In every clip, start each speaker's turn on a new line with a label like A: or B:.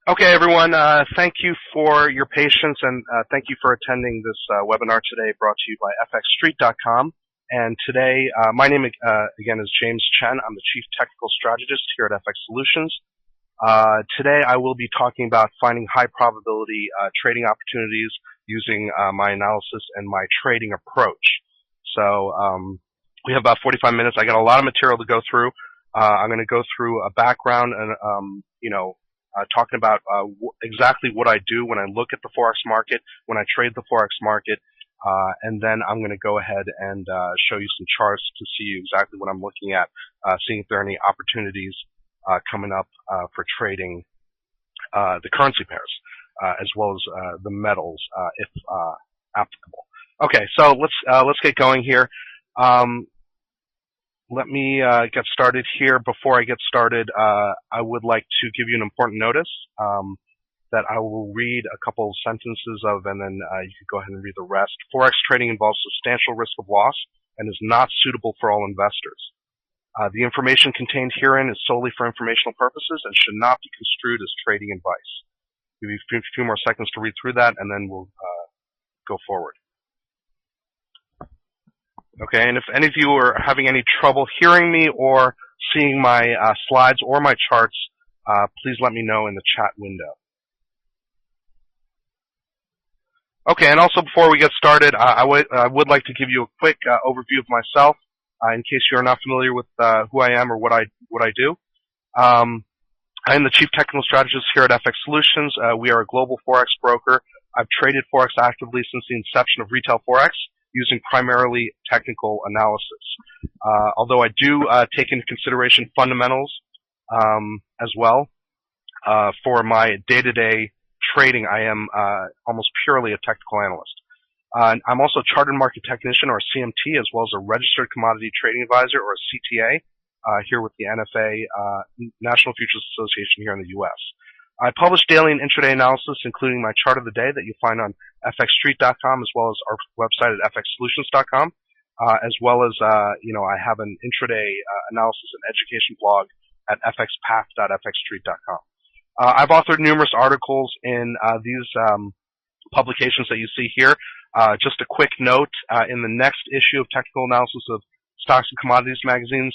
A: Okay, everyone, thank you for your patience and thank you for attending this webinar today brought to you by FXStreet.com. And today, my name again is James Chen. I'm the Chief Technical Strategist here at FX Solutions. Today I will be talking about finding high probability trading opportunities using my analysis and my trading approach. So we have about 45 minutes. I got a lot of material to go through. I'm going to go through a background and talking about exactly what I do when I look at the Forex market, when I trade the Forex market, and then I'm going to go ahead and show you some charts to see exactly what I'm looking at, seeing if there are any opportunities coming up for trading the currency pairs, as well as the metals, if applicable. Okay, so let's get going here. Let me get started here. Before I get started, I would like to give you an important notice that I will read a couple of sentences of, and then you can go ahead and read the rest. Forex trading involves substantial risk of loss and is not suitable for all investors. The information contained herein is solely for informational purposes and should not be construed as trading advice. I'll give you a few more seconds to read through that, and then we'll go forward. Okay, and if any of you are having any trouble hearing me or seeing my slides or my charts, please let me know in the chat window. Okay, and also before we get started, I would like to give you a quick overview of myself, in case you're not familiar with who I am or what I do. I am the Chief Technical Strategist here at FX Solutions. We are a global Forex broker. I've traded Forex actively since the inception of retail Forex, using primarily technical analysis. Although I do take into consideration fundamentals as well. For my day-to-day trading, I am almost purely a technical analyst. I'm also a Chartered Market Technician, or a CMT, as well as a Registered Commodity Trading Advisor, or a CTA, here with the NFA, National Futures Association here in the U.S. I publish daily and intraday analysis, including my chart of the day that you find on FXStreet.com, as well as our website at FXSolutions.com, as well as, I have an intraday analysis and education blog at FXPath.FXStreet.com. I've authored numerous articles in these publications that you see here. Just a quick note, in the next issue of Technical Analysis of Stocks and Commodities magazine,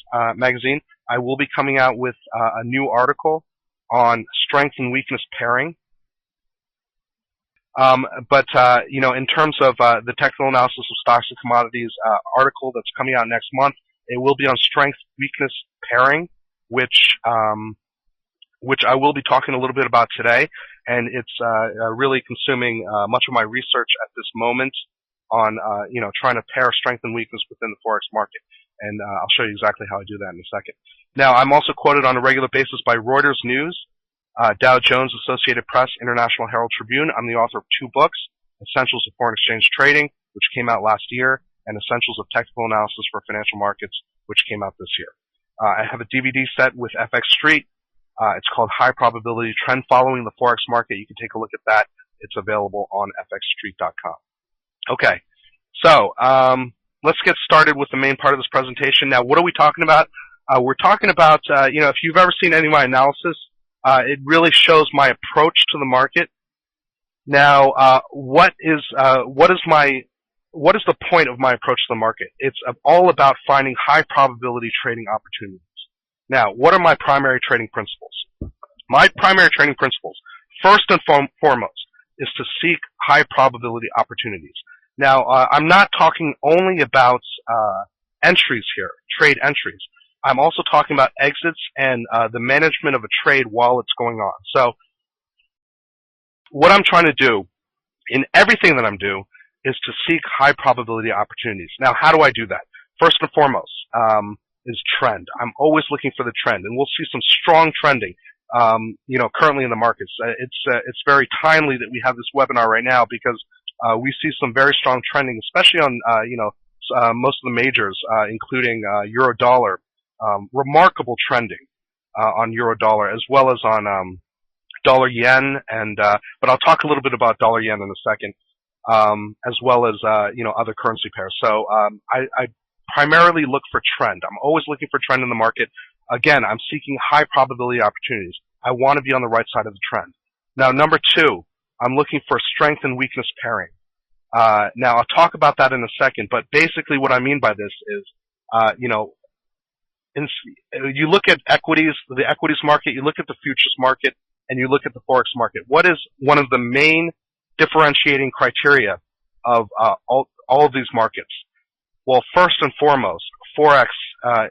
A: I will be coming out with a new article on strength and weakness pairing. In terms of the technical analysis of stocks and commodities article that's coming out next month, it will be on strength-weakness pairing, which I will be talking a little bit about today, and it's really consuming much of my research at this moment on trying to pair strength and weakness within the Forex market. And I'll show you exactly how I do that in a second. Now, I'm also quoted on a regular basis by Reuters News, Dow Jones, Associated Press, International Herald Tribune. I'm the author of 2 books, Essentials of Foreign Exchange Trading, which came out last year, and Essentials of Technical Analysis for Financial Markets, which came out this year. I have a DVD set with FX Street. It's called High Probability Trend Following the Forex Market. You can take a look at that. It's available on FXStreet.com. Okay, so let's get started with the main part of this presentation. Now, what are we talking about? We're talking about, if you've ever seen any of my analysis, it really shows my approach to the market. Now, what is the point of my approach to the market? It's all about finding high probability trading opportunities. Now, what are my primary trading principles? My primary trading principles, first and foremost, is to seek high probability opportunities. Now, I'm not talking only about entries here, trade entries. I'm also talking about exits and the management of a trade while it's going on. So what I'm trying to do in everything that I'm doing is to seek high probability opportunities. Now, how do I do that? First and foremost is trend. I'm always looking for the trend, and we'll see some strong trending currently in the markets. It's very timely that we have this webinar right now because we see some very strong trending, especially on most of the majors, including Euro-Dollar. Remarkable trending on Euro-Dollar, as well as on Dollar-Yen, but I'll talk a little bit about Dollar-Yen in a second, as well as other currency pairs. So I primarily look for trend. I'm always looking for trend in the market. Again, I'm seeking high probability opportunities. I want to be on the right side of the trend. Now, number two, I'm looking for strength and weakness pairing. Now, I'll talk about that in a second, but basically what I mean by this is, you look at equities, the equities market, you look at the futures market, and you look at the Forex market. What is one of the main differentiating criteria of all of these markets? Well, first and foremost, Forex,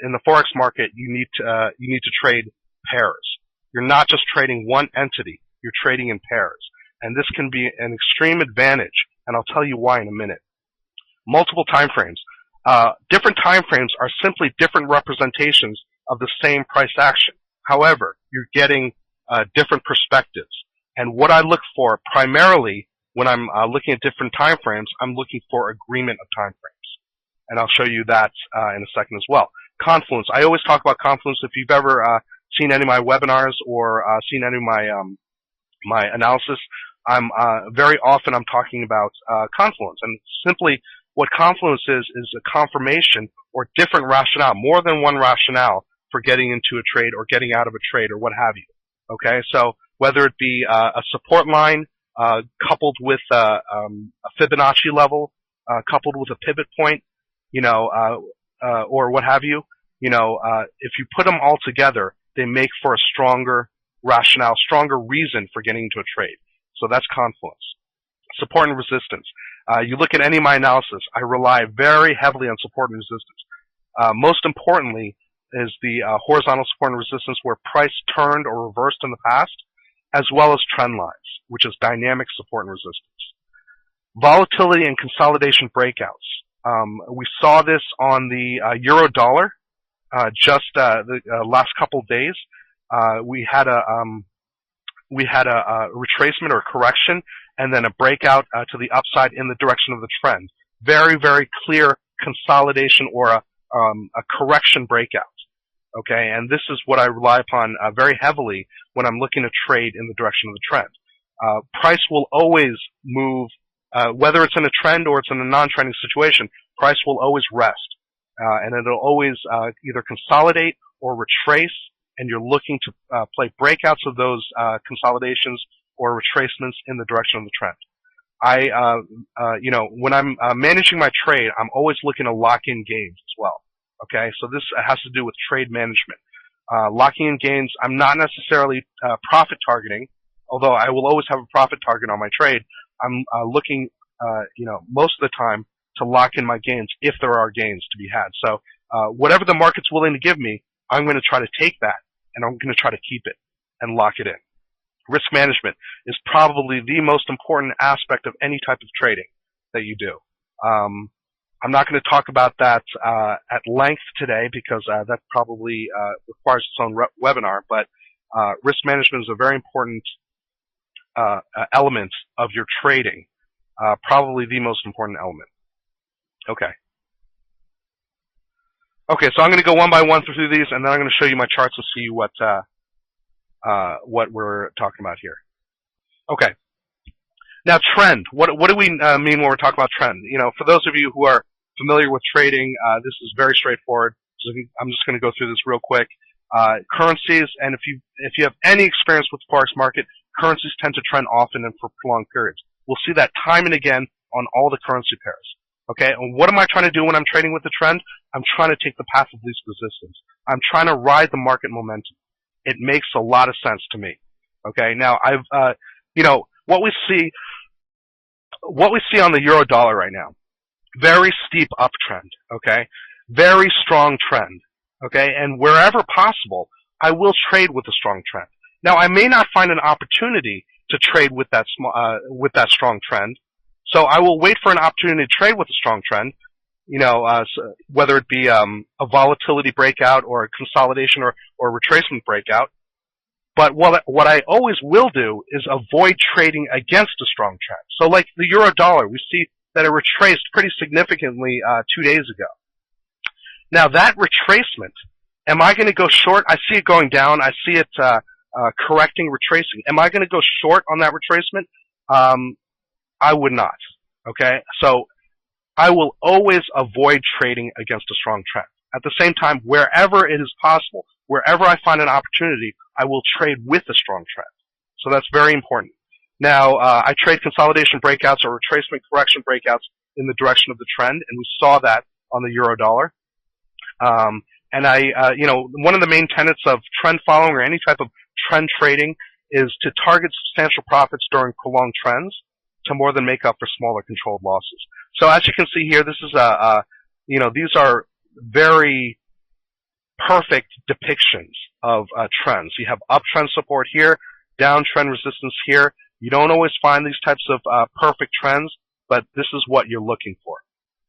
A: in the Forex market, you need to trade pairs. You're not just trading one entity, you're trading in pairs. And this can be an extreme advantage, and I'll tell you why in a minute. Multiple time frames. Different time frames are simply different representations of the same price action. However, you're getting different perspectives. And what I look for primarily when I'm looking at different time frames, I'm looking for agreement of time frames. And I'll show you that in a second as well. Confluence. I always talk about Confluence. If you've ever seen any of my webinars or seen any of my analysis, very often I'm talking about Confluence. And simply what Confluence is a confirmation or different rationale, more than one rationale for getting into a trade or getting out of a trade or what have you. Okay, so whether it be a support line coupled with a Fibonacci level, coupled with a pivot point, or what have you, if you put them all together, they make for a stronger rationale, stronger reason for getting into a trade. So that's Confluence. Support and resistance. You look at any of my analysis, I rely very heavily on support and resistance. Most importantly is the horizontal support and resistance where price turned or reversed in the past, as well as trend lines, which is dynamic support and resistance. Volatility and consolidation breakouts. We saw this on the euro dollar just the last couple of days. We had a retracement or correction, and then a breakout to the upside in the direction of the trend. Very, very clear consolidation or a correction breakout. Okay, and this is what I rely upon very heavily when I'm looking to trade in the direction of the trend. Price will always move, whether it's in a trend or it's in a non-trending situation, price will always rest. And it'll always either consolidate or retrace, and you're looking to play breakouts of those consolidations or retracements in the direction of the trend. When I'm managing my trade, I'm always looking to lock in gains as well. Okay, so this has to do with trade management. Locking in gains, I'm not necessarily profit targeting, although I will always have a profit target on my trade. I'm looking, most of the time to lock in my gains if there are gains to be had. So whatever the market's willing to give me, I'm going to try to take that, and I'm going to try to keep it and lock it in. Risk management is probably the most important aspect of any type of trading that you do. I'm not going to talk about that at length today because that probably requires its own webinar, but risk management is a very important element of your trading, probably the most important element. Okay. Okay, so I'm going to go one by one through these, and then I'm going to show you my charts to see what we're talking about here. Okay. Now, trend. What do we mean when we're talking about trend? For those of you who are familiar with trading, this is very straightforward. So I'm just going to go through this real quick. Currencies, and if you have any experience with the Forex market, currencies tend to trend often and for prolonged periods. We'll see that time and again on all the currency pairs. Okay, and what am I trying to do when I'm trading with the trend? I'm trying to take the path of least resistance. I'm trying to ride the market momentum. It makes a lot of sense to me. Okay, now what we see on the euro dollar right now, very steep uptrend. Okay, very strong trend. Okay, and wherever possible, I will trade with a strong trend. Now, I may not find an opportunity to trade with that strong trend. So I will wait for an opportunity to trade with a strong trend, so whether it be a volatility breakout or a consolidation or retracement breakout. But what I always will do is avoid trading against a strong trend. So like the euro dollar, we see that it retraced pretty significantly 2 days ago. Now that retracement, am I going to go short? I see it going down. I see it correcting, retracing. Am I going to go short on that retracement? I would not. Okay? So I will always avoid trading against a strong trend. At the same time, wherever it is possible, wherever I find an opportunity, I will trade with a strong trend. So that's very important. Now, I trade consolidation breakouts or retracement correction breakouts in the direction of the trend, and we saw that on the euro dollar. And one of the main tenets of trend following or any type of trend trading is to target substantial profits during prolonged trends to more than make up for smaller controlled losses. So as you can see here, this is these are very perfect depictions of trends. You have uptrend support here, downtrend resistance here. You don't always find these types of perfect trends, but this is what you're looking for.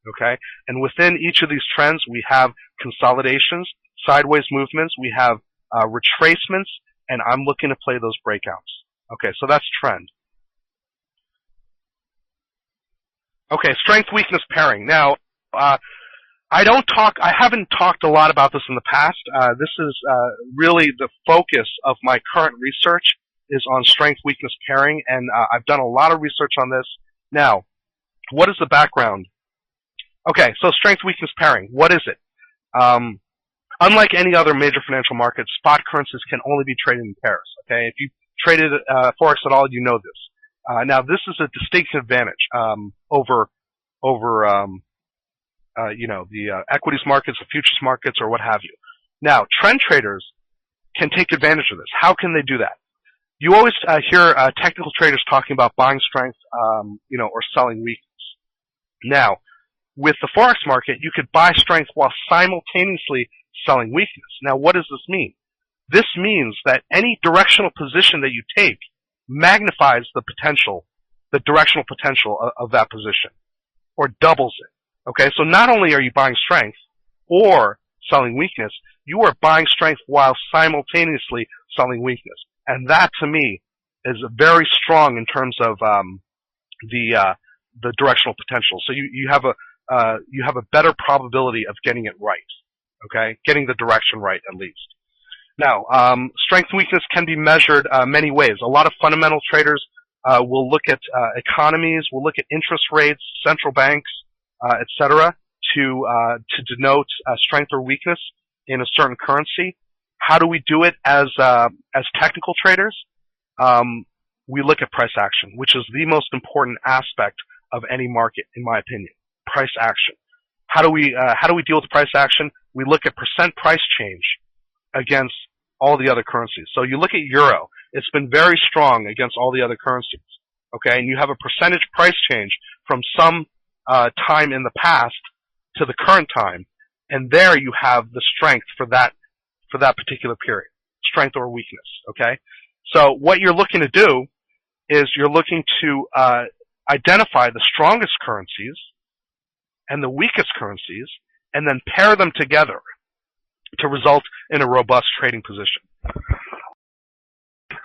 A: Okay? And within each of these trends, we have consolidations, sideways movements, we have retracements, and I'm looking to play those breakouts. Okay, so that's trend. Okay, strength-weakness pairing. Now, I haven't talked a lot about this in the past. This is really the focus of my current research is on strength-weakness pairing, and I've done a lot of research on this. Now, what is the background? Okay, so strength-weakness pairing, what is it? Unlike any other major financial market, spot currencies can only be traded in pairs. Okay, if you traded forex at all, you know this. Now, this is a distinct advantage over the equities markets, the futures markets, or what have you. Now, trend traders can take advantage of this. How can they do that? You always hear technical traders talking about buying strength, or selling weakness. Now, with the forex market, you could buy strength while simultaneously selling weakness. Now, what does this mean? This means that any directional position that you take magnifies the potential, the directional potential of that position, or doubles it. Okay, so not only are you buying strength or selling weakness, you are buying strength while simultaneously selling weakness. And that, to me, is very strong in terms of the directional potential. So you have a better probability of getting it right. Okay, getting the direction right at least. Now, strength and weakness can be measured many ways. A lot of fundamental traders will look at economies, will look at interest rates, central banks, etc., to denote strength or weakness in a certain currency. How do we do it as technical traders? We look at price action, which is the most important aspect of any market, in my opinion. Price action. How do we deal with price action? We look at percent price change against all the other currencies. So you look at euro; it's been very strong against all the other currencies. Okay, and you have a percentage price change from some time in the past to the current time, and there you have the strength for that particular period, strength or weakness. Okay, so what you're looking to do is you're looking to identify the strongest currencies and the weakest currencies, and then pair them together to result in a robust trading position.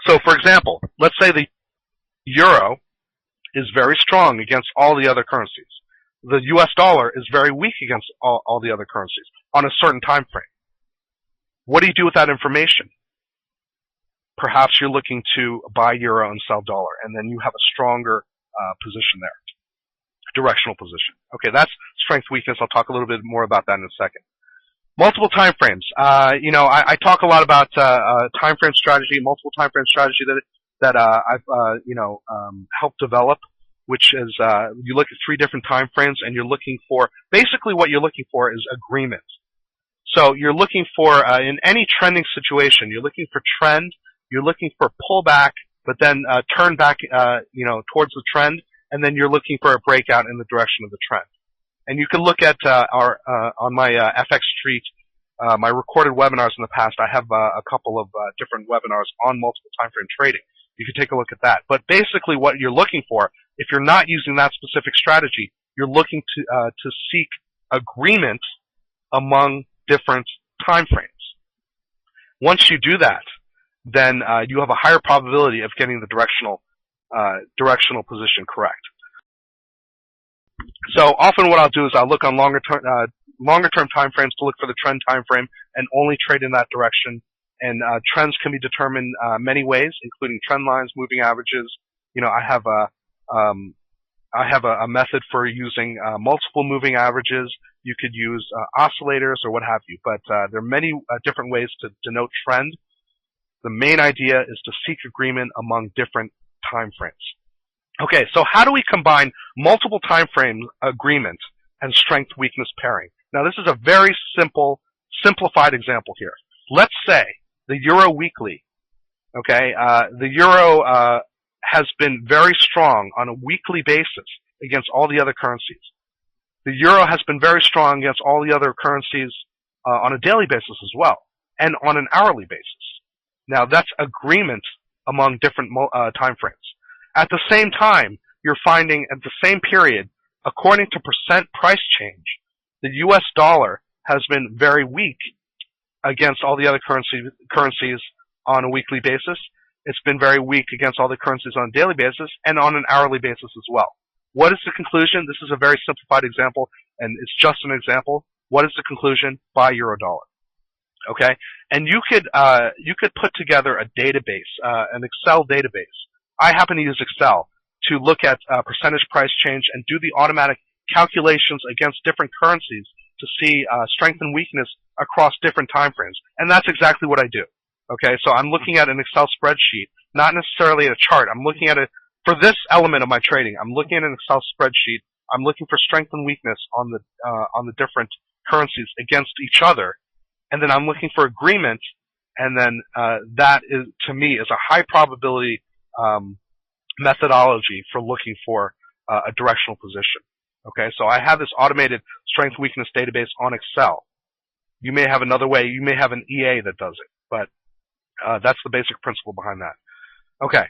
A: So, for example, let's say the euro is very strong against all the other currencies. The US dollar is very weak against all the other currencies on a certain time frame. What do you do with that information? Perhaps you're looking to buy euro and sell dollar, and then you have a stronger position there. Directional position. Okay, that's strength weakness. I'll talk a little bit more about that in a second. Multiple time frames. I talk a lot about time frame strategy, multiple time frame strategy that I've helped develop, which is you look at 3 different time frames, and you're looking for basically what you're looking for is agreement. So you're looking for in any trending situation, you're looking for trend, you're looking for pullback, but then turn back towards the trend, and then you're looking for a breakout in the direction of the trend. And you can look at on my FX Street, my recorded webinars in the past. I have a couple of different webinars on multiple time frame trading. You can take a look at that. But basically, what you're looking for, if you're not using that specific strategy, you're looking to seek agreement among different time frames. Once you do that, then you have a higher probability of getting the directional position correct. So often what I'll do is I'll look on longer term time frames to look for the trend time frame and only trade in that direction. And trends can be determined many ways, including trend lines, moving averages. I have a method for using multiple moving averages. You could use oscillators or what have you. But there are many different ways to denote trend. The main idea is to seek agreement among different time frames. Okay, so how do we combine multiple time frame agreement and strength-weakness pairing? Now, this is a very simplified example here. Let's say the euro weekly, okay, the euro has been very strong on a weekly basis against all the other currencies. The euro has been very strong against all the other currencies on a daily basis as well, and on an hourly basis. Now, that's agreement among different time frames. At the same time, you're finding at the same period, according to percent price change, the US dollar has been very weak against all the other currencies on a weekly basis. It's been very weak against all the currencies on a daily basis and on an hourly basis as well. What is the conclusion? This is a very simplified example, and it's just an example. What is the conclusion? Buy euro dollar. Okay, and you could put together a database, an Excel database. I happen to use Excel to look at percentage price change and do the automatic calculations against different currencies to see strength and weakness across different time frames. And that's exactly what I do. Okay, so I'm looking at an Excel spreadsheet, not necessarily at a chart. I'm looking at it for this element of my trading. I'm looking at an Excel spreadsheet. I'm looking for strength and weakness on the different currencies against each other, and then I'm looking for agreement. And then that is, to me, is a high probability methodology for looking for a directional position. Okay, so I have this automated strength weakness database on Excel. You may have another way. You may have an EA that does it, but that's the basic principle behind that. Okay,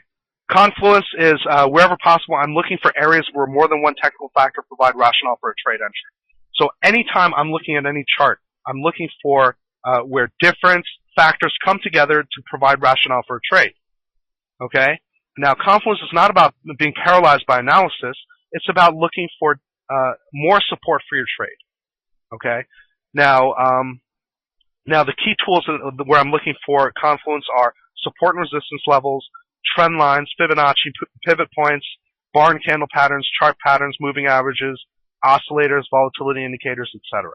A: Confluence is wherever possible. I'm looking for areas where more than one technical factor provide rationale for a trade entry. So anytime I'm looking at any chart, I'm looking for where different factors come together to provide rationale for a trade. Okay? Now, Confluence is not about being paralyzed by analysis. It's about looking for more support for your trade. Okay? Now, the key tools where I'm looking for Confluence are support and resistance levels, trend lines, Fibonacci, pivot points, bar and candle patterns, chart patterns, moving averages, oscillators, volatility indicators, etc.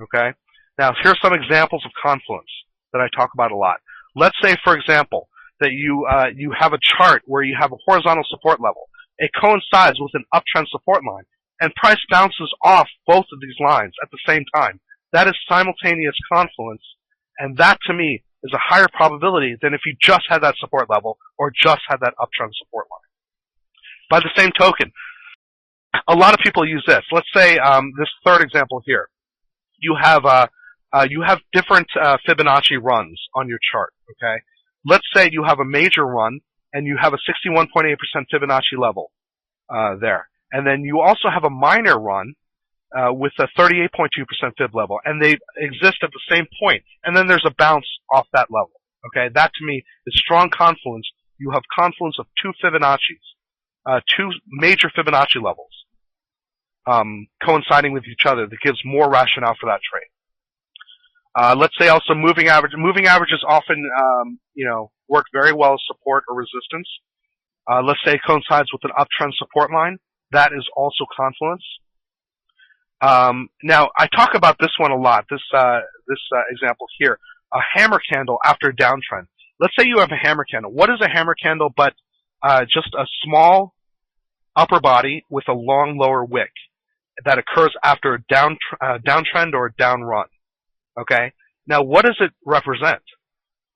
A: Okay? Now, here's some examples of Confluence that I talk about a lot. Let's say, for example, that you have a chart where you have a horizontal support level. It coincides with an uptrend support line, and price bounces off both of these lines at the same time. That is simultaneous Confluence, and that, to me, is a higher probability than if you just had that support level or just had that uptrend support line. By the same token, a lot of people use this. Let's say this third example here. You have different Fibonacci runs on your chart. Okay, let's say you have a major run and you have a 61.8% Fibonacci level there, and then you also have a minor run with a 38.2% Fib level, and they exist at the same point, and then there's a bounce off that level. Okay, that to me is strong Confluence. You have Confluence of two Fibonaccis, two major Fibonacci levels coinciding with each other that gives more rationale for that trade. Let's say also moving average. Moving averages often work very well as support or resistance. Let's say it coincides with an uptrend support line. That is also Confluence. Now, I talk about this one a lot, this example here, a hammer candle after a downtrend. Let's say you have a hammer candle. What is a hammer candle but just a small upper body with a long lower wick that occurs after a downtrend or a down run? Okay? Now, what does it represent?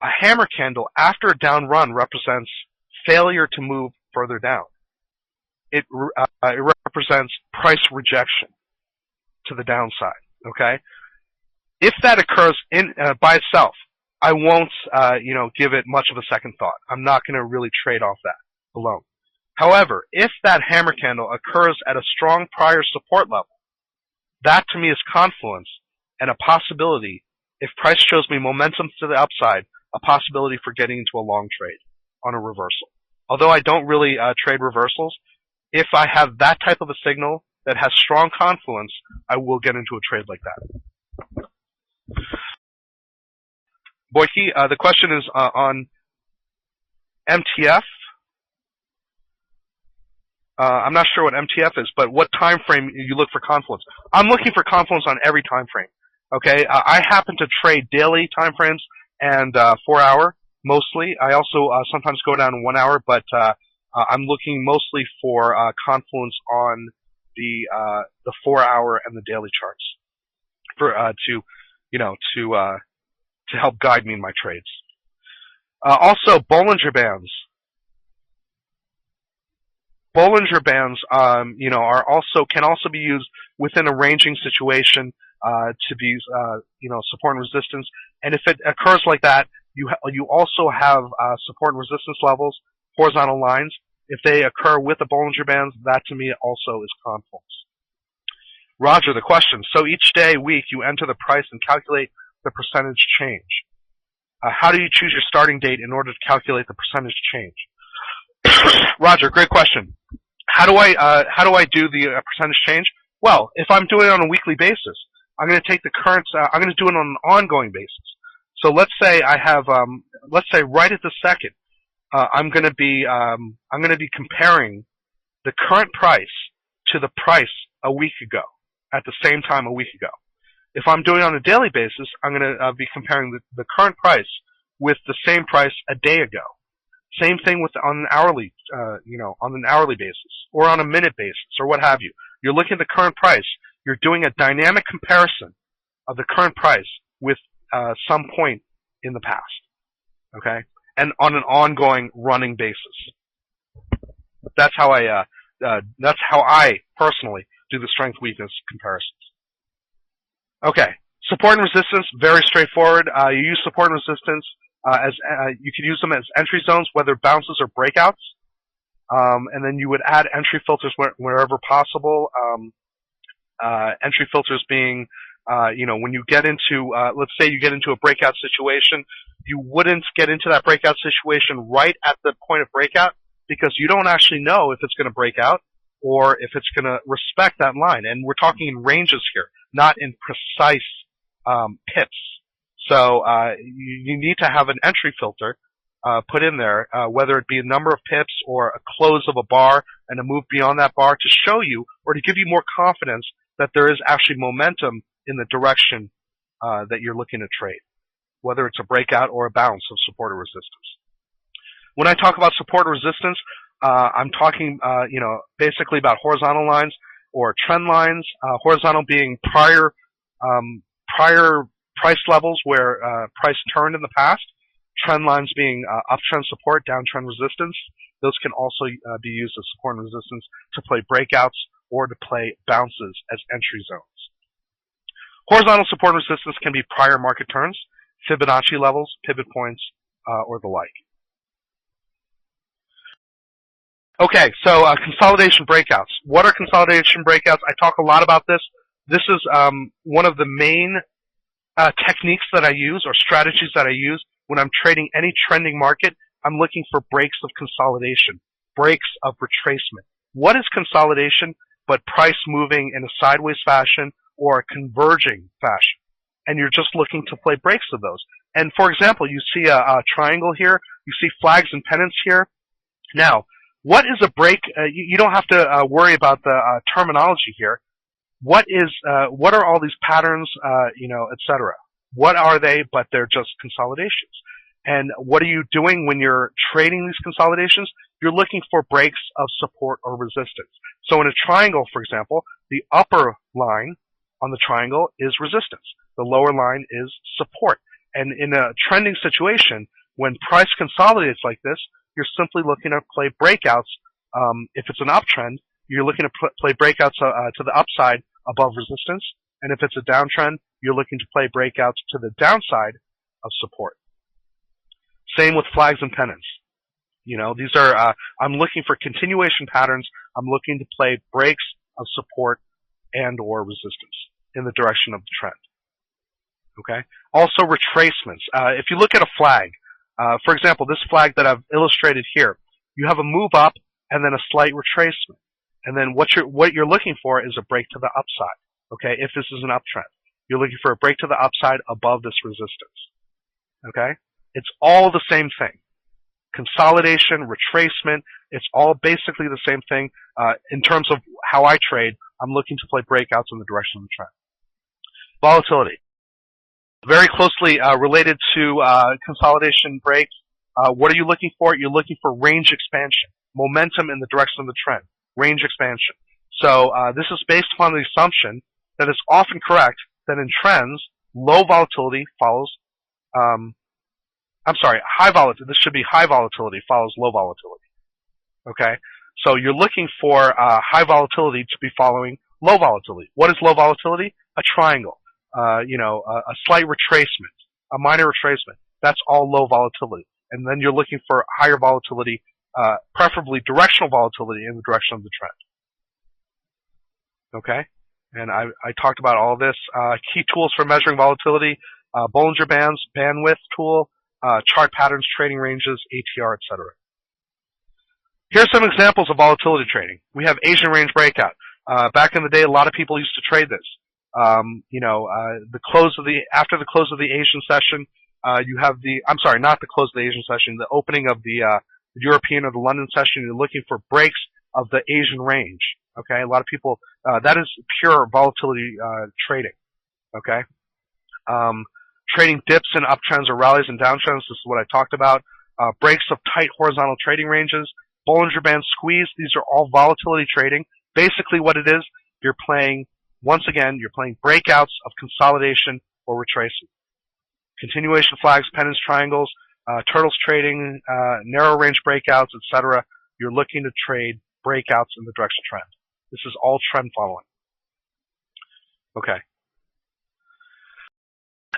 A: A hammer candle after a down run represents failure to move further down. It represents price rejection to the downside. Okay, if that occurs by itself, I won't give it much of a second thought. I'm not going to really trade off that alone. However, if that hammer candle occurs at a strong prior support level, that to me is Confluence and a possibility. If price shows me momentum to the upside, a possibility for getting into a long trade on a reversal. Although I don't really trade reversals, if I have that type of a signal that has strong Confluence, I will get into a trade like that. Boyke, the question is on MTF. I'm not sure what MTF is, but what time frame you look for Confluence? I'm looking for Confluence on every time frame. Okay, I happen to trade daily time frames and 4 hour mostly. I also sometimes go down to 1 hour, but I'm looking mostly for Confluence on the 4-hour and the daily charts for to help guide me in my trades. Also, Bollinger Bands. Bollinger Bands, can also be used within a ranging situation to be, support and resistance. And if it occurs like that, you also have support and resistance levels, horizontal lines. If they occur with the Bollinger Bands, that to me also is Confluence. Roger, the question. So each day, week, you enter the price and calculate the percentage change. How do you choose your starting date in order to calculate the percentage change? Roger, great question. How do I do the percentage change? Well, if I'm doing it on a weekly basis, I'm going to take the current. I'm going to do it on an ongoing basis. So let's say I have, let's say right at the second, I'm going to be comparing the current price to the price a week ago at the same time a week ago. If I'm doing it on a daily basis, I'm going to be comparing the current price with the same price a day ago. Same thing with on an hourly, on an hourly basis or on a minute basis or what have you. You're looking at the current price. You're doing a dynamic comparison of the current price with some point in the past, okay, and on an ongoing running basis. That's how I personally do the strength-weakness comparisons. Okay, support and resistance, very straightforward. You use support and resistance as you could use them as entry zones, whether bounces or breakouts, and then you would add entry filters wherever possible. Entry filters being, when you get into, let's say you get into a breakout situation, you wouldn't get into that breakout situation right at the point of breakout because you don't actually know if it's going to break out or if it's going to respect that line. And we're talking in ranges here, not in precise pips. So you need to have an entry filter put in there, whether it be a number of pips or a close of a bar and a move beyond that bar to show you or to give you more confidence that there is actually momentum in the direction that you're looking to trade, whether it's a breakout or a bounce of support or resistance. When I talk about support or resistance, I'm talking, basically about horizontal lines or trend lines. Horizontal being prior price levels where price turned in the past. Trend lines being uptrend support, downtrend resistance. Those can also be used as support and resistance to play breakouts or to play bounces as entry zones. Horizontal support and resistance can be prior market turns, Fibonacci levels, pivot points, or the like. Okay, so consolidation breakouts. What are consolidation breakouts? I talk a lot about this. This is one of the main techniques that I use or strategies that I use when I'm trading any trending market. I'm looking for breaks of consolidation, breaks of retracement. What is consolidation but price moving in a sideways fashion or a converging fashion? And you're just looking to play breaks of those. And for example, you see a triangle here. You see flags and pennants here. Now, what is a break? You don't have to worry about the terminology here. What are all these patterns, etc.? What are they? But they're just consolidations. And what are you doing when you're trading these consolidations? You're looking for breaks of support or resistance. So in a triangle, for example, the upper line on the triangle is resistance. The lower line is support. And in a trending situation, when price consolidates like this, you're simply looking to play breakouts. If it's an uptrend, you're looking to play breakouts to the upside above resistance. And if it's a downtrend, you're looking to play breakouts to the downside of support. Same with flags and pennants. These are, I'm looking for continuation patterns. I'm looking to play breaks of support and or resistance in the direction of the trend. Okay? Also retracements. If you look at a flag, for example, this flag that I've illustrated here, you have a move up and then a slight retracement. And then what you're looking for is a break to the upside. Okay? If this is an uptrend, you're looking for a break to the upside above this resistance. Okay? It's all the same thing. Consolidation, retracement, it's all basically the same thing. In terms of how I trade, I'm looking to play breakouts in the direction of the trend. Volatility. Very closely related to consolidation breaks What are you looking for? You're looking for range expansion, momentum in the direction of the trend, range expansion. So this is based upon the assumption that it's often correct that in trends, low volatility follows, high volatility. This should be high volatility follows low volatility. Okay? So you're looking for high volatility to be following low volatility. What is low volatility? A triangle. A slight retracement, a minor retracement. That's all low volatility. And then you're looking for higher volatility, preferably directional volatility in the direction of the trend. Okay? And I talked about all this. Key tools for measuring volatility, Bollinger Bands, bandwidth tool, chart patterns, trading ranges, ATR, etc. Here's some examples of volatility trading. We have Asian range breakout. Back in the day, a lot of people used to trade this. After the close of the Asian session, you have not the close of the Asian session, the opening of the European or the London session. You're looking for breaks of the Asian range. Okay, a lot of people, that is pure volatility trading. Okay, trading dips and uptrends or rallies and downtrends. This is what I talked about. Breaks of tight horizontal trading ranges, Bollinger Band squeeze. These are all volatility trading. Basically, what it is, you're playing breakouts of consolidation or retracement. Continuation flags, pennants, triangles, turtles trading, narrow range breakouts, etc. You're looking to trade breakouts in the direction trend. This is all trend following. Okay.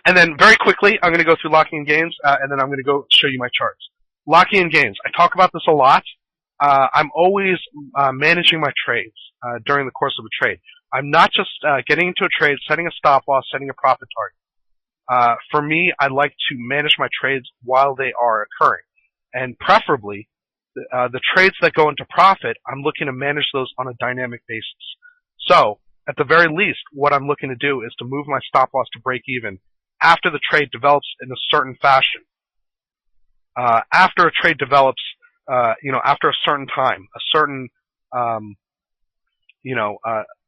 A: And then very quickly, I'm going to go through locking in gains, and then I'm going to go show you my charts. Locking in gains. I talk about this a lot. I'm always managing my trades during the course of a trade. I'm not just getting into a trade, setting a stop loss, setting a profit target. For me, I like to manage my trades while they are occurring. And preferably, the trades that go into profit, I'm looking to manage those on a dynamic basis. So, at the very least, what I'm looking to do is to move my stop loss to break even after the trade develops in a certain fashion. After a trade develops, after a certain time, a certain,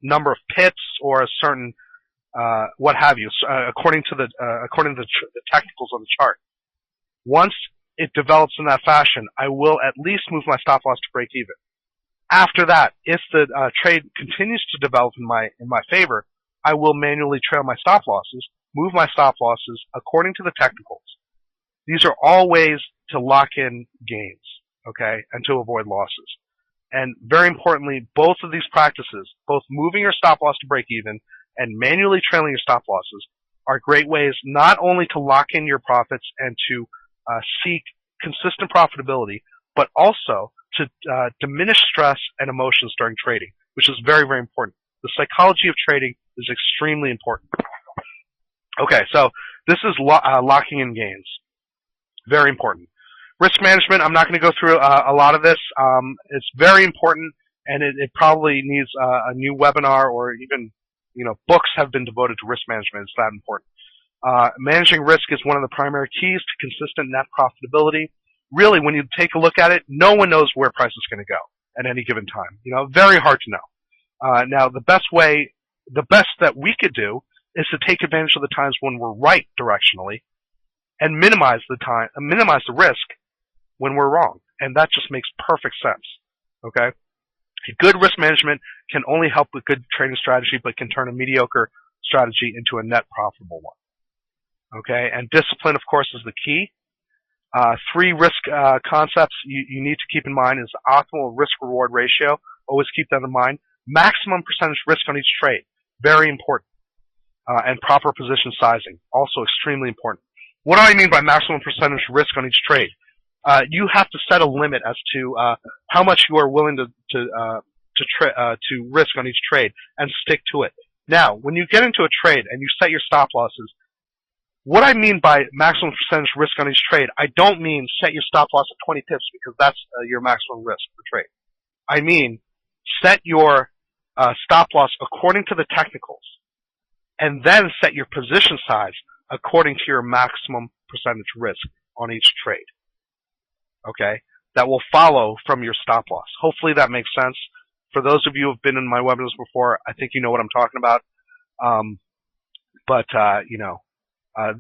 A: number of pips or a certain, what have you, according to the technicals on the chart. Once it develops in that fashion, I will at least move my stop loss to break even. After that, if the trade continues to develop in my favor, I will manually trail my stop losses, move my stop losses according to the technicals. These are all ways to lock in gains, okay, and to avoid losses. And very importantly, both of these practices, both moving your stop loss to break even and manually trailing your stop losses, are great ways not only to lock in your profits and to seek consistent profitability, but also to diminish stress and emotions during trading, which is very, very important. The psychology of trading is extremely important. Okay, so this is locking in gains. Very important. Risk management, I'm not going to go through a lot of this. It's very important, and it probably needs a new webinar, or even, books have been devoted to risk management. It's that important. Managing risk is one of the primary keys to consistent net profitability. Really, when you take a look at it, no one knows where price is going to go at any given time. Very hard to know. Now, the best that we could do is to take advantage of the times when we're right directionally, and minimize the risk when we're wrong. And that just makes perfect sense. Okay? Good risk management can only help with good trading strategy, but can turn a mediocre strategy into a net profitable one. Okay? And discipline, of course, is the key. 3 risk concepts you need to keep in mind is optimal risk-reward ratio. Always keep that in mind. Maximum percentage risk on each trade. Very important. And proper position sizing. Also extremely important. What do I mean by maximum percentage risk on each trade? You have to set a limit as to how much you are willing to risk on each trade and stick to it. Now, when you get into a trade and you set your stop losses, what I mean by maximum percentage risk on each trade, I don't mean set your stop loss at 20 pips because that's your maximum risk per trade. I mean set your stop loss according to the technicals, and then set your position size according to your maximum percentage risk on each trade. Okay? That will follow from your stop loss. Hopefully that makes sense. For those of you who have been in my webinars before, I think you know what I'm talking about.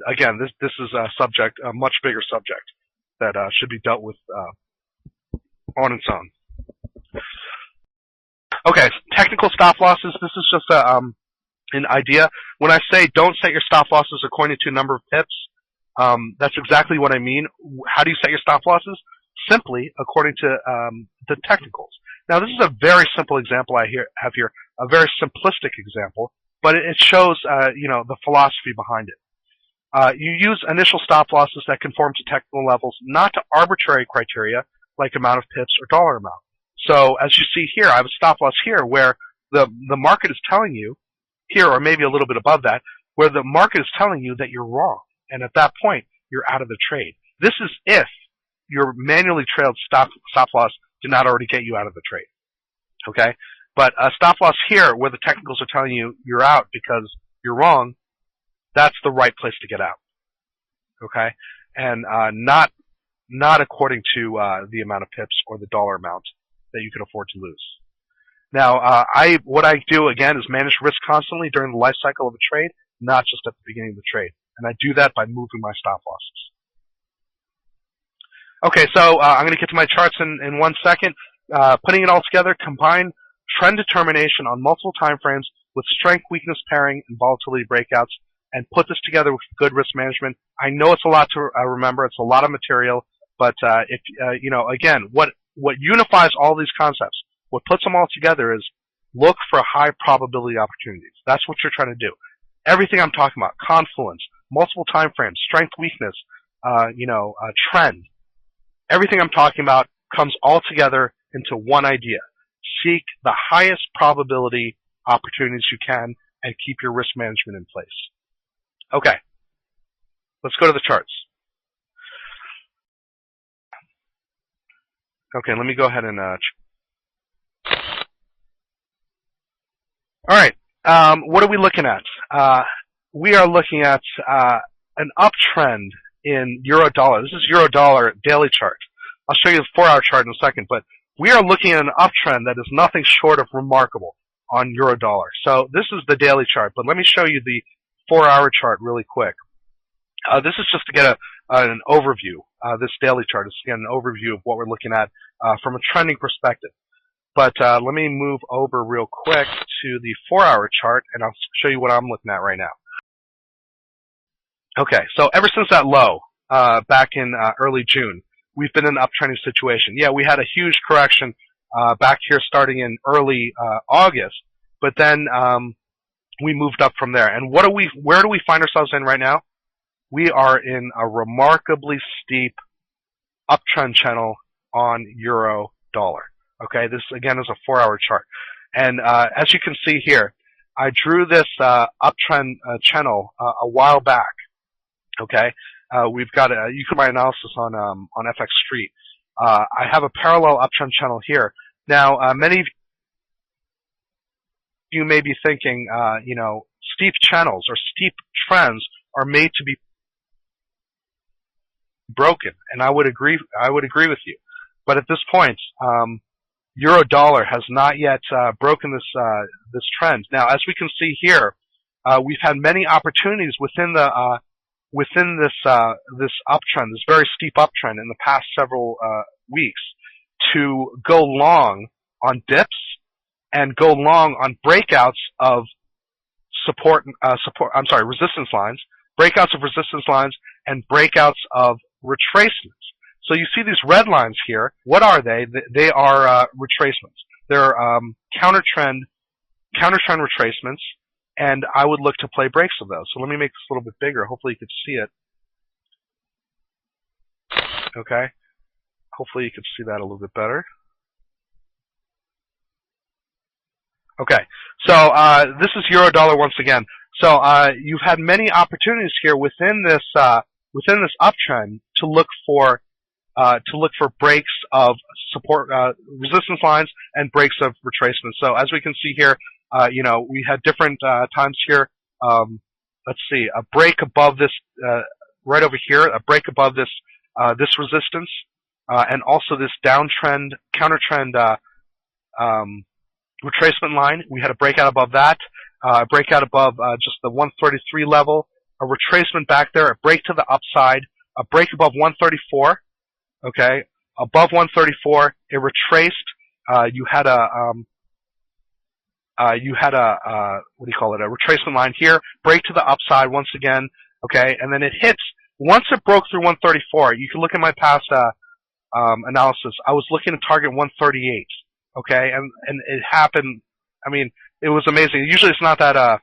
A: Again, this is a much bigger subject that should be dealt with on its own. Okay, technical stop losses. This is just an idea. When I say don't set your stop losses according to number of pips, that's exactly what I mean. How do you set your stop losses? Simply according to the technicals. Now, this is a very simple example I have here, a very simplistic example, but it shows the philosophy behind it. You use initial stop losses that conform to technical levels, not to arbitrary criteria like amount of pips or dollar amount. So as you see here, I have a stop loss here where the market is telling you, here or maybe a little bit above that, where the market is telling you that you're wrong. And at that point, you're out of the trade. This is if your manually trailed stop loss did not already get you out of the trade. Okay? But a stop loss here where the technicals are telling you you're out because you're wrong, that's the right place to get out. Okay? And not according to the amount of pips or the dollar amount that you can afford to lose. Now, what I do again is manage risk constantly during the life cycle of a trade, not just at the beginning of the trade. And I do that by moving my stop losses. Okay, so I'm going to get to my charts in 1 second. Putting it all together, combine trend determination on multiple time frames with strength-weakness pairing and volatility breakouts, and put this together with good risk management. I know it's a lot to remember. It's a lot of material, but if again, what unifies all these concepts, what puts them all together is look for high probability opportunities. That's what you're trying to do. Everything I'm talking about, Confluence, multiple time frames, strength, weakness, trend. Everything I'm talking about comes all together into one idea. Seek the highest probability opportunities you can and keep your risk management in place. Okay, let's go to the charts. Okay, let me go ahead and all right, what are we looking at? We are looking at an uptrend in euro-dollar. This is euro-dollar daily chart. I'll show you the 4-hour chart in a second, but we are looking at an uptrend that is nothing short of remarkable on euro-dollar. So this is the daily chart, but let me show you the 4-hour chart really quick. This is just to get an overview. This daily chart is again an overview of what we're looking at from a trending perspective. But let me move over real quick to the 4-hour chart, and I'll show you what I'm looking at right now. Okay, so ever since that low back in early June, we've been in an uptrending situation. Yeah, we had a huge correction back here starting in early August, but then we moved up from there. And where do we find ourselves in right now? We are in a remarkably steep uptrend channel on euro-dollar. Okay, this again is a 4-hour chart. And as you can see here, I drew this uptrend channel a while back. Okay, we've got you can buy analysis on FX Street. I have a parallel uptrend channel here. Now, many of you may be thinking, steep channels or steep trends are made to be broken, and I would agree with you. But at this point, euro-dollar has not yet broken this trend. Now, as we can see here, we've had many opportunities within this uptrend, this very steep uptrend in the past several weeks, to go long on dips and go long on breakouts of resistance lines, breakouts of resistance lines, and breakouts of retracements. So you see these red lines here. What are they? They are retracements. They're counter trend retracements, and I would look to play breaks of those. So let me make this a little bit bigger. Hopefully you can see it. Okay. Hopefully you can see that a little bit better. Okay. So this is euro-dollar once again. So you've had many opportunities here within this uptrend to look for breaks of support resistance lines and breaks of retracement. So as we can see here, we had different times here. Let's see, a break above this right over here, a break above this this resistance, and also this downtrend counter trend retracement line. We had a breakout above that, a breakout above just the 133 level, a retracement back there, a break to the upside, a break above 134. Okay, above 134, it retraced. You had a what do you call it? A retracement line here. Break to the upside once again. Okay, and then it hits. Once it broke through 134, you can look at my past analysis. I was looking to target 138. Okay, and it happened. I mean, it was amazing. Usually it's not that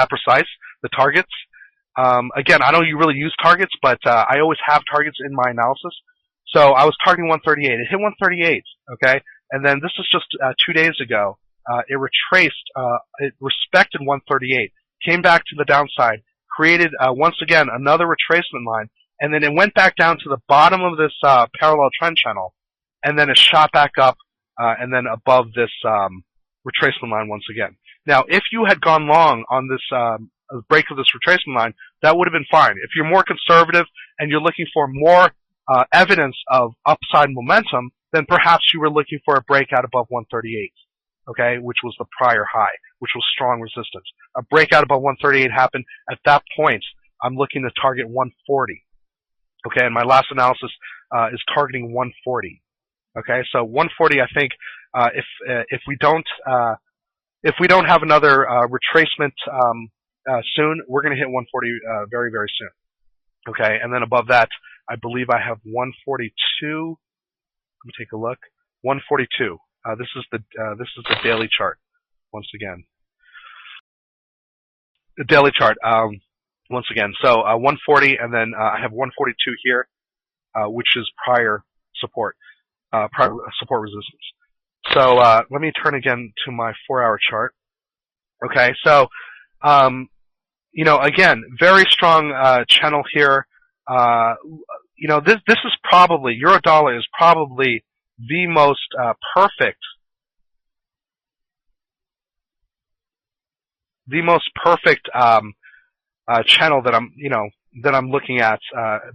A: precise, the targets. Again, I don't really use targets, but I always have targets in my analysis. So I was targeting 138. It hit 138. Okay, and then this is just 2 days ago. It retraced. It respected 138. Came back to the downside. Created once again another retracement line, and then it went back down to the bottom of this parallel trend channel, and then it shot back up, and then above this retracement line once again. Now, if you had gone long on this break of this retracement line, that would have been fine. If you're more conservative and you're looking for more evidence of upside momentum, then perhaps you were looking for a breakout above 138, okay, which was the prior high, which was strong resistance. A breakout above 138 happened. At that point, I'm looking to target 140. Okay, and my last analysis is targeting 140. Okay, so 140, I think, if we don't have another retracement soon, we're going to hit 140 very, very soon. Okay, and then above that, I believe I have 142. Let me take a look. 142. This is the daily chart. Once again, the daily chart. Once again, so 140, and then I have 142 here, which is prior support resistance. So let me turn again to my 4-hour chart. Okay, so again, very strong channel here. This is probably euro-dollar is probably the most perfect channel that I'm looking at,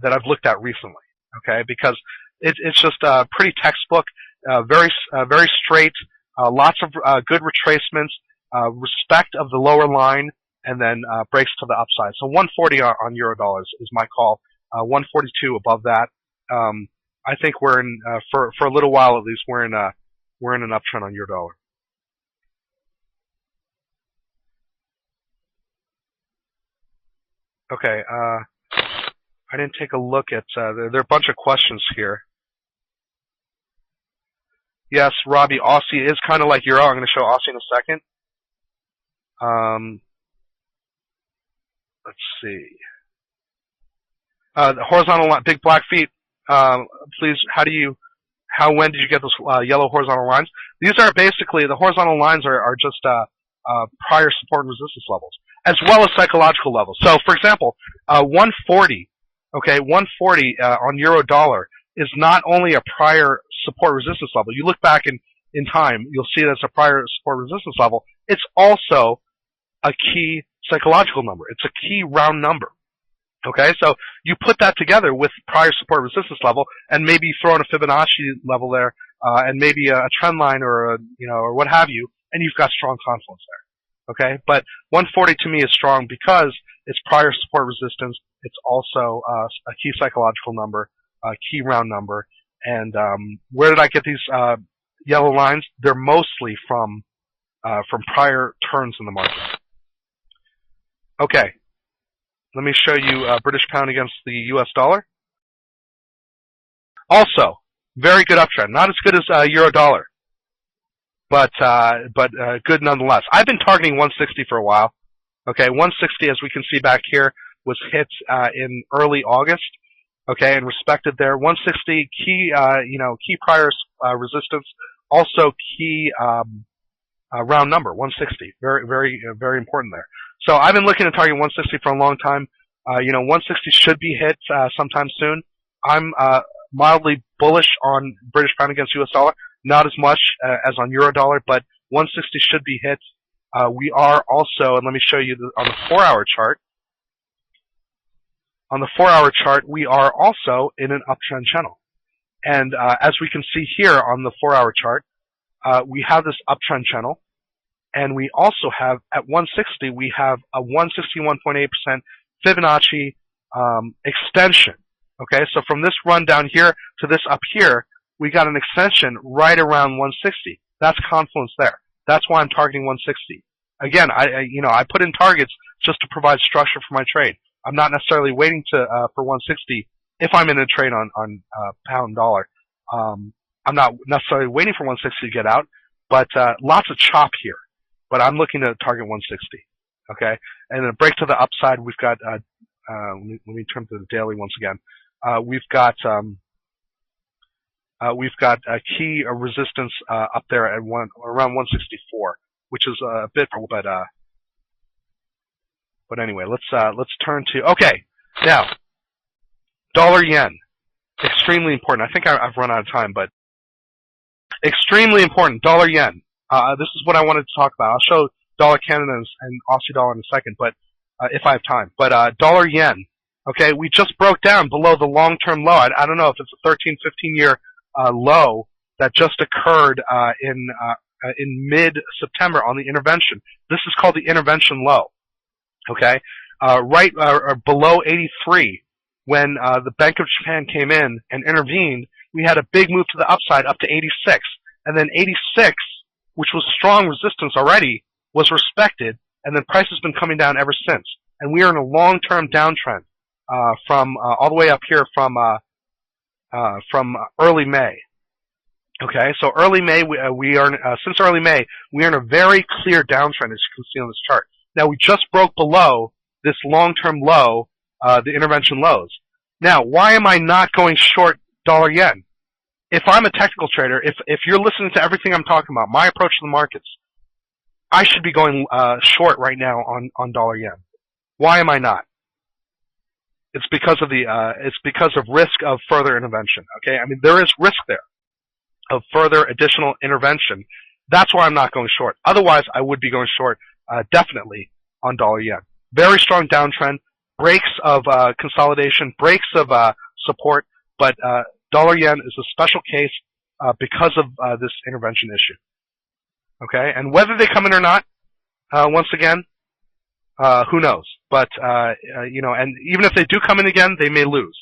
A: that I've looked at recently. Okay, because it's just pretty textbook, very straight, lots of good retracements, respect of the lower line, and then breaks to the upside. So 140 on euro-dollar is my call. 142 above that. I think we're in for a little while at least. We're in an uptrend on euro-dollar. Okay, I didn't take a look at, there are a bunch of questions here. Yes, Robbie, Aussie is kind of like Euro. I'm going to show Aussie in a second. Let's see. The horizontal line, big black feet, please, when did you get those yellow horizontal lines? These are basically, the horizontal lines are just prior support and resistance levels, as well as psychological levels. So, for example, 140, okay, 140 on euro-dollar is not only a prior support resistance level. You look back in time, you'll see that's a prior support resistance level. It's also a key psychological number. It's a key round number. Okay, so you put that together with prior support resistance level, and maybe throw in a Fibonacci level there, and maybe a trend line or or what have you, and you've got strong confluence there. Okay, but 140 to me is strong because it's prior support resistance. It's also a key psychological number, a key round number. And where did I get these yellow lines? They're mostly from prior turns in the market. Okay, let me show you British pound against the U.S. dollar. Also, very good uptrend. Not as good as euro-dollar, but good nonetheless. I've been targeting 160 for a while. Okay, 160, as we can see back here, was hit in early August. Okay, and respected there. 160 key, key prior resistance. Also key round number, 160. Very, very, very important there. So I've been looking to target 160 for a long time. 160 should be hit sometime soon. I'm mildly bullish on British pound against US dollar. Not as much as on euro dollar, but 160 should be hit. We are also, and let me show you on the 4-hour chart. On the 4-hour chart, we are also in an uptrend channel. And as we can see here on the 4-hour chart, we have this uptrend channel. And we also have, at 160, we have a 161.8% Fibonacci extension. Okay, so from this run down here to this up here, we got an extension right around 160. That's Confluence there. That's why I'm targeting 160. Again, I put in targets just to provide structure for my trade. I'm not necessarily waiting for 160 if I'm in a trade on pound dollar. I'm not necessarily waiting for 160 to get out, but lots of chop here. But I'm looking to target 160. Okay, and then a break to the upside. We've got let me turn to the daily once again. We've got a key resistance up there at around 164, which is a bit, but anyway, let's turn to now dollar yen, extremely important. I think I've run out of time, but extremely important. Dollar yen. This is what I wanted to talk about. I'll show dollar Canada and Aussie dollar in a second, but if I have time. But dollar yen. Okay, we just broke down below the long-term low. I don't know if it's a 13, 15-year low that just occurred in mid-September on the intervention. This is called the intervention low. Okay, right below 83, when the Bank of Japan came in and intervened, we had a big move to the upside up to 86, and then 86, which was strong resistance already, was respected, and then price has been coming down ever since. And we are in a long-term downtrend from all the way up here from early May. Okay, so early May, since early May, we are in a very clear downtrend, as you can see on this chart. Now, we just broke below this long-term low, the intervention lows. Now, why am I not going short dollar yen? If I'm a technical trader, if you're listening to everything I'm talking about, my approach to the markets, I should be going short right now on dollar yen. Why am I not? It's because of risk of further intervention. Okay, I mean there is risk there of further additional intervention. That's why I'm not going short. Otherwise, I would be going short definitely on dollar yen. Very strong downtrend, breaks of consolidation, breaks of support, but dollar yen is a special case because of this intervention issue. Okay, and whether they come in or not, once again, who knows? But and even if they do come in again, they may lose,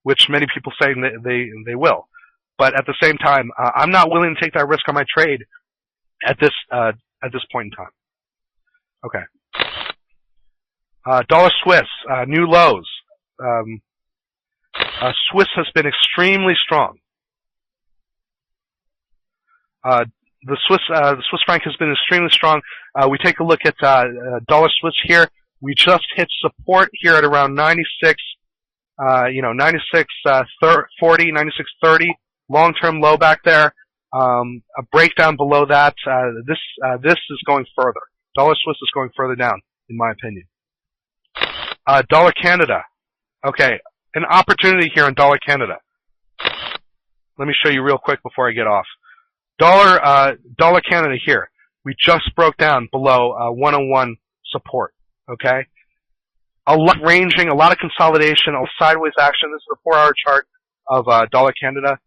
A: which many people say they will. But at the same time, I'm not willing to take that risk on my trade at this point in time. Okay. Dollar Swiss, new lows. Swiss has been extremely strong. The Swiss franc has been extremely strong. We take a look at dollar Swiss here. We just hit support here at around 96, 96.40, 96.30, long-term low back there. A breakdown below that. This is going further. Dollar Swiss is going further down, in my opinion. Dollar Canada. Okay, an opportunity here in dollar Canada. Let me show you real quick before I get off. Dollar Canada here. We just broke down below 101 support. Okay, a lot ranging, a lot of consolidation, a sideways action. This is a 4-hour chart of dollar Canada,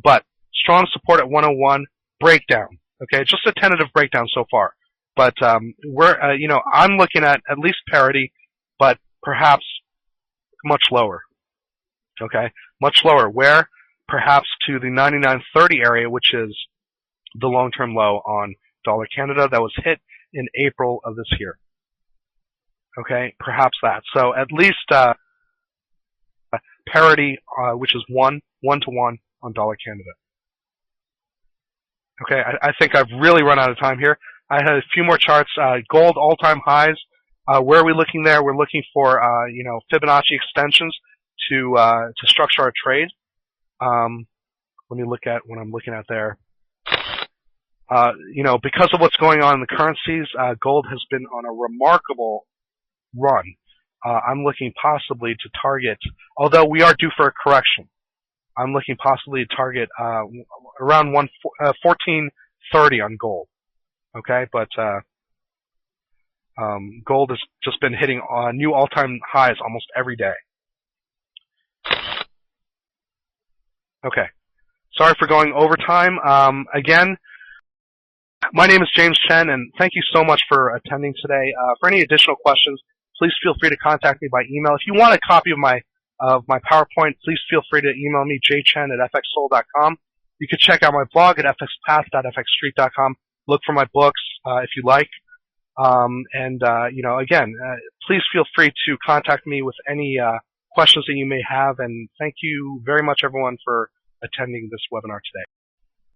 A: but strong support at 101. Breakdown. Okay, just a tentative breakdown so far, but we're I'm looking at least parity, but perhaps much lower. Okay, much lower. Where? Perhaps to the 99.30 area, which is the long-term low on dollar Canada that was hit in April of this year. Okay, perhaps that. So at least parity, which is 1 to 1 on dollar Canada. Okay, I think I've really run out of time here. I had a few more charts. Gold all-time highs. Where are we looking there? We're looking for Fibonacci extensions to structure our trade. Let me look at what I'm looking at there. Because of what's going on in the currencies, gold has been on a remarkable run. I'm looking possibly to target, although we are due for a correction, I'm looking possibly to target around 1430 on gold. Okay, but gold has just been hitting new all-time highs almost every day. Okay, sorry for going over time. Again, my name is James Chen, and thank you so much for attending today. For any additional questions, please feel free to contact me by email. If you want a copy of my of my PowerPoint, please feel free to email me, jchen@fxsoul.com. You can check out my blog at fxpath.fxstreet.com. Look for my books if you like. Again, please feel free to contact me with any questions that you may have. And thank you very much, everyone, for attending this webinar today.